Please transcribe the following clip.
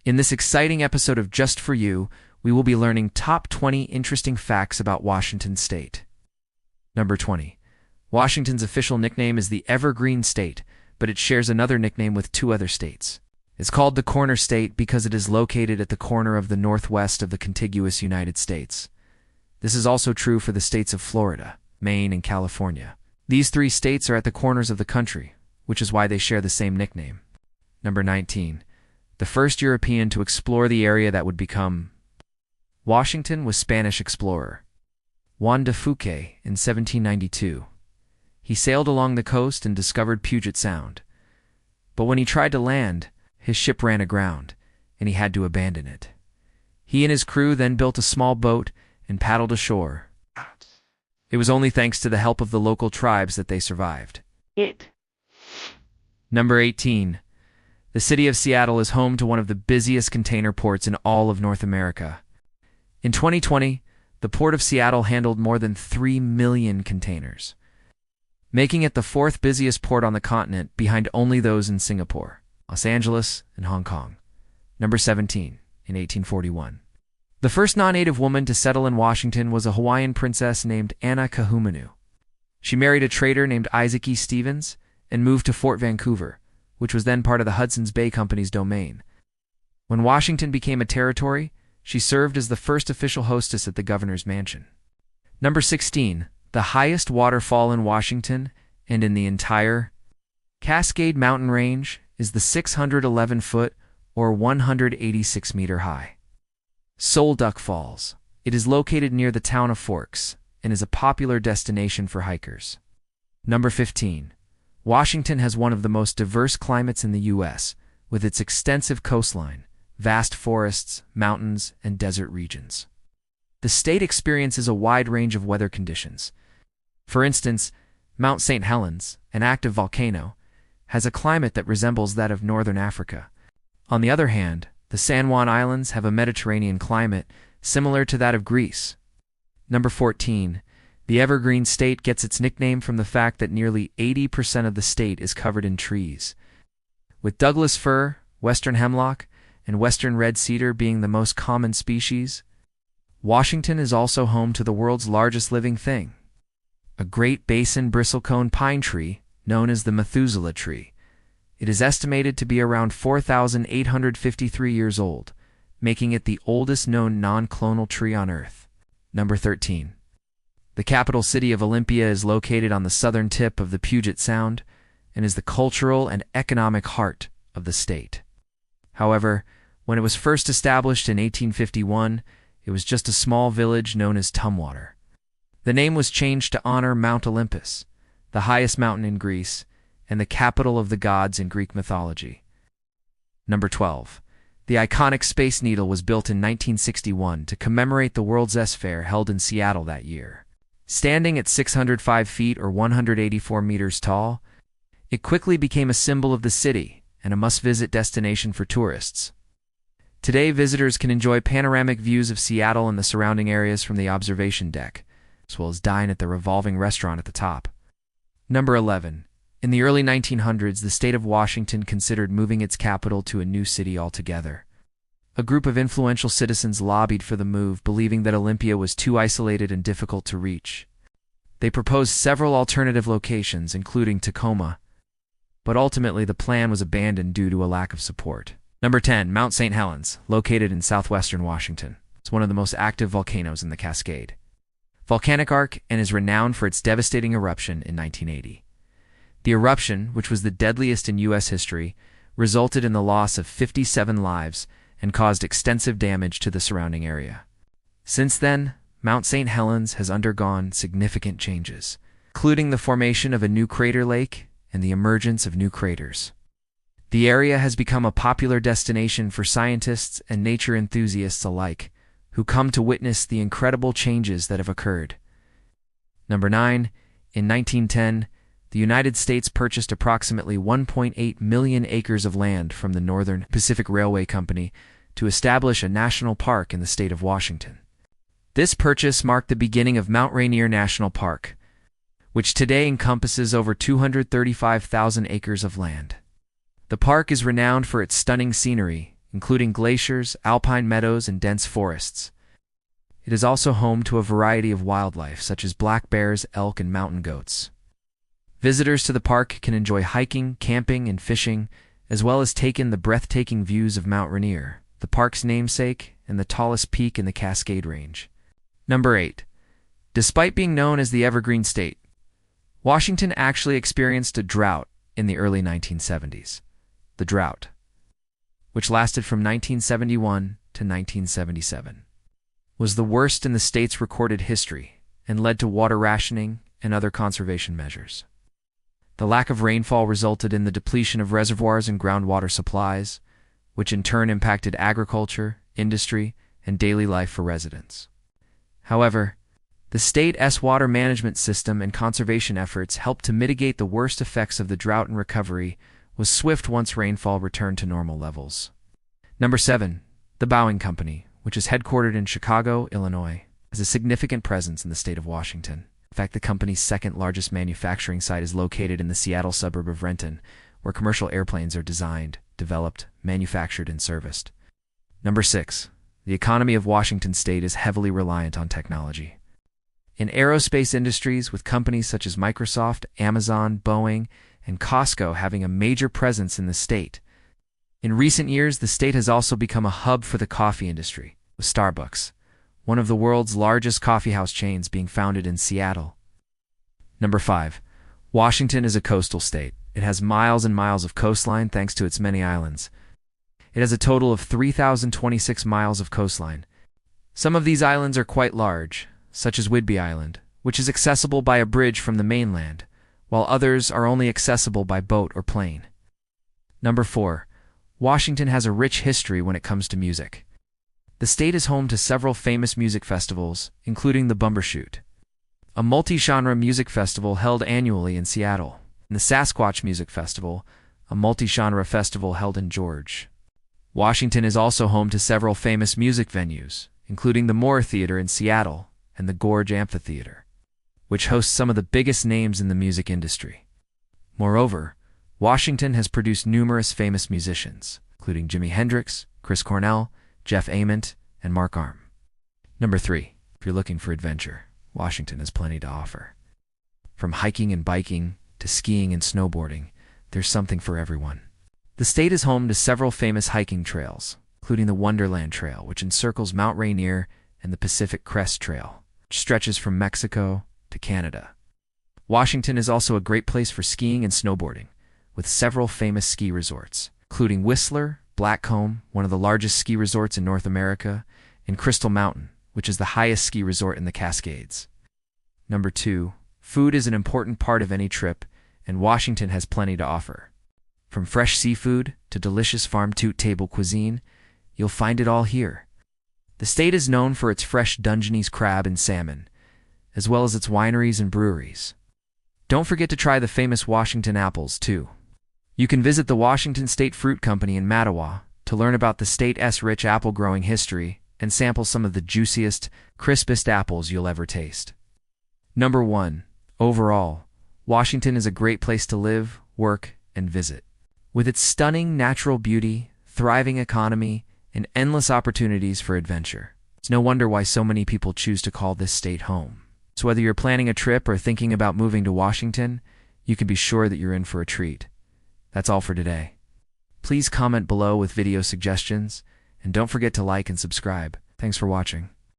In this exciting episode of Just For You, we will be learning top 20 interesting facts about Washington State. Number 20. Washington's official nickname is the Evergreen State, but it shares another nickname with two other states. It's called the Corner State because it is located at the corner of the northwest of the contiguous United States. This is also true for the states of Florida, Maine, and California. These three states are at the corners of the country, which is why they share the same nickname. Number 19. The first European to explore the area that would become Washington was Spanish explorer Juan de Fuca in 1792. He sailed along the coast and discovered Puget Sound. But when he tried to land, his ship ran aground, and he had to abandon it. He and his crew then built a small boat and paddled ashore. It was only thanks to the help of the local tribes that they survived. Number 18. The city of Seattle is home to one of the busiest container ports in all of North America. In 2020, the Port of Seattle handled more than 3 million containers, making it the fourth busiest port on the continent behind only those in Singapore, Los Angeles, and Hong Kong. Number 17. In 1841. The first non-native woman to settle in Washington was a Hawaiian princess named Anna Kahumanu. She married a trader named Isaac E. Stevens and moved to Fort Vancouver, which was then part of the Hudson's Bay Company's domain. When Washington became a territory, she served as the first official hostess at the governor's mansion. Number 16. The highest waterfall in Washington and in the entire Cascade Mountain Range is the 611-foot or 186-meter high Sol Duck Falls. It is located near the town of Forks and is a popular destination for hikers. Number 15. Washington has one of the most diverse climates in the U.S., with its extensive coastline, vast forests, mountains, and desert regions. The state experiences a wide range of weather conditions. For instance, Mount St. Helens, an active volcano, has a climate that resembles that of northern Africa. On the other hand, the San Juan Islands have a Mediterranean climate similar to that of Greece. Number 14. The Evergreen State gets its nickname from the fact that nearly 80% of the state is covered in trees, with Douglas fir, western hemlock, and western red cedar being the most common species. Washington is also home to the world's largest living thing, a Great Basin bristlecone pine tree known as the Methuselah tree. It is estimated to be around 4,853 years old, making it the oldest known non-clonal tree on Earth. Number 13. The capital city of Olympia is located on the southern tip of the Puget Sound and is the cultural and economic heart of the state. However, when it was first established in 1851, it was just a small village known as Tumwater. The name was changed to honor Mount Olympus, the highest mountain in Greece, and the capital of the gods in Greek mythology. Number 12. The iconic Space Needle was built in 1961 to commemorate the World's S Fair held in Seattle that year. Standing at 605 feet or 184 meters tall, it quickly became a symbol of the city and a must-visit destination for tourists. Today, visitors can enjoy panoramic views of Seattle and the surrounding areas from the observation deck, as well as dine at the revolving restaurant at the top. Number 11. In the early 1900s, the state of Washington considered moving its capital to a new city altogether. A group of influential citizens lobbied for the move, believing that Olympia was too isolated and difficult to reach. They proposed several alternative locations, including Tacoma, but ultimately the plan was abandoned due to a lack of support. Number 10. Mount St. Helens, located in southwestern Washington. It's one of the most active volcanoes in the Cascade Volcanic Arc and is renowned for its devastating eruption in 1980. The eruption, which was the deadliest in U.S. history, resulted in the loss of 57 lives and caused extensive damage to the surrounding area. Since then, Mount St. Helens has undergone significant changes, including the formation of a new crater lake and the emergence of new craters. The area has become a popular destination for scientists and nature enthusiasts alike, who come to witness the incredible changes that have occurred. Number 9. In 1910, the United States purchased approximately 1.8 million acres of land from the Northern Pacific Railway Company to establish a national park in the state of Washington. This purchase marked the beginning of Mount Rainier National Park, which today encompasses over 235,000 acres of land. The park is renowned for its stunning scenery, including glaciers, alpine meadows, and dense forests. It is also home to a variety of wildlife, such as black bears, elk, and mountain goats. Visitors to the park can enjoy hiking, camping, and fishing, as well as take in the breathtaking views of Mount Rainier, the park's namesake and the tallest peak in the Cascade Range. Number 8. Despite being known as the Evergreen State, Washington actually experienced a drought in the early 1970s. The drought, which lasted from 1971 to 1977, was the worst in the state's recorded history and led to water rationing and other conservation measures. The lack of rainfall resulted in the depletion of reservoirs and groundwater supplies, which in turn impacted agriculture, industry, and daily life for residents. However, the state's water management system and conservation efforts helped to mitigate the worst effects of the drought, and recovery was swift once rainfall returned to normal levels. Number 7. The Boeing Company, which is headquartered in Chicago, Illinois, has a significant presence in the state of Washington. In fact, the company's second largest manufacturing site is located in the Seattle suburb of Renton, where commercial airplanes are designed, developed, manufactured, and serviced. Number 6. The economy of Washington state is heavily reliant on technology. In aerospace industries, with companies such as Microsoft, Amazon, Boeing, and Costco having a major presence in the state. In recent years, the state has also become a hub for the coffee industry, with Starbucks, one of the world's largest coffeehouse chains, being founded in Seattle. Number 5. Washington is a coastal state. It has miles and miles of coastline thanks to its many islands. It has a total of 3,026 miles of coastline. Some of these islands are quite large, such as Whidbey Island, which is accessible by a bridge from the mainland, while others are only accessible by boat or plane. Number 4. Washington has a rich history when it comes to music. The state is home to several famous music festivals, including the Bumbershoot, a multi-genre music festival held annually in Seattle, and the Sasquatch Music Festival, a multi-genre festival held in George. Washington is also home to several famous music venues, including the Moore Theater in Seattle and the Gorge Amphitheater, which hosts some of the biggest names in the music industry. Moreover, Washington has produced numerous famous musicians, including Jimi Hendrix, Chris Cornell, Jeff Ament, and Mark Arm. Number 3. If you're looking for adventure, Washington has plenty to offer. From hiking and biking to skiing and snowboarding, there's something for everyone. The state is home to several famous hiking trails, including the Wonderland Trail, which encircles Mount Rainier, and the Pacific Crest Trail, which stretches from Mexico to Canada. Washington is also a great place for skiing and snowboarding, with several famous ski resorts, including Whistler, Blackcomb, one of the largest ski resorts in North America, and Crystal Mountain, which is the highest ski resort in the Cascades. Number 2. Food is an important part of any trip, and Washington has plenty to offer. From fresh seafood to delicious farm-to-table cuisine, you'll find it all here. The state is known for its fresh Dungeness crab and salmon, as well as its wineries and breweries. Don't forget to try the famous Washington apples, too. You can visit the Washington State Fruit Company in Mattawa to learn about the state's rich apple-growing history and sample some of the juiciest, crispest apples you'll ever taste. Number 1. Overall, Washington is a great place to live, work, and visit. With its stunning natural beauty, thriving economy, and endless opportunities for adventure, it's no wonder why so many people choose to call this state home. So whether you're planning a trip or thinking about moving to Washington, you can be sure that you're in for a treat. That's all for today. Please comment below with video suggestions, and don't forget to like and subscribe. Thanks for watching.